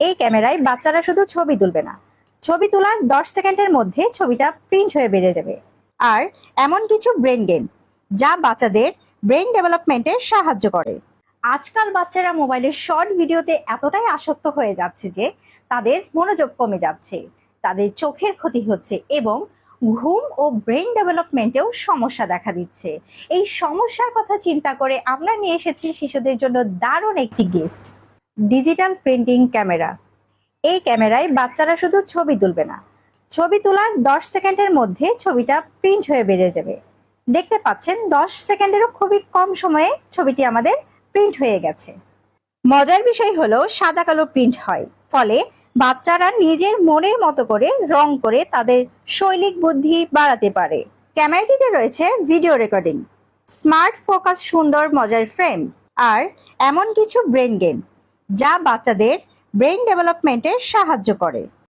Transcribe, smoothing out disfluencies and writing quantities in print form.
এই ক্যামেরায় বাচ্চারা শুধু ছবি তুলবে না, ছবি তোলার 10 সেকেন্ডের মধ্যে ছবিটা প্রিন্ট হয়ে বেরিয়ে যাবে। আর এমন কিছু ব্রেন গেম যা বাচ্চাদের ব্রেন ডেভেলপমেন্টে সাহায্য করে। আজকাল বাচ্চারা মোবাইলের শর্ট ভিডিওতে এতটাই আসক্ত হয়ে যাচ্ছে যে তাদের মনোযোগ কমে যাচ্ছে, তাদের চোখের ক্ষতি হচ্ছে এবং ঘুম ও ব্রেন ডেভেলপমেন্টেও সমস্যা দেখা দিচ্ছে। এই সমস্যার কথা চিন্তা করে আমরা নিয়ে এসেছি শিশুদের জন্য দারুণ একটি গিফট, ডিজিটাল প্রিন্টিং ক্যামেরা। এই ক্যামেরায় বাচ্চারা শুধু ছবি তুলবে না, ছবি তোলার 10 সেকেন্ডের মধ্যে ছবিটা প্রিন্ট হয়ে বেরিয়ে যাবে। দেখতে পাচ্ছেন 10 সেকেন্ডেরও খুবই কম সময়ে ছবিটি আমাদের প্রিন্ট হয়ে গেছে। মজার বিষয় হলো সাদা কালো প্রিন্ট হয়, ফলে বাচ্চারা নিজের মনের মতো করে রং করে তাদের শৈলিক বুদ্ধি বাড়াতে পারে। ক্যামেরাটিতে রয়েছে ভিডিও রেকর্ডিং, স্মার্ট ফোকাস, সুন্দর মজার ফ্রেম আর এমন কিছু ব্রেন গেম যা বাচ্চাদের ব্রেন ডেভেলপমেন্টে সাহায্য করে।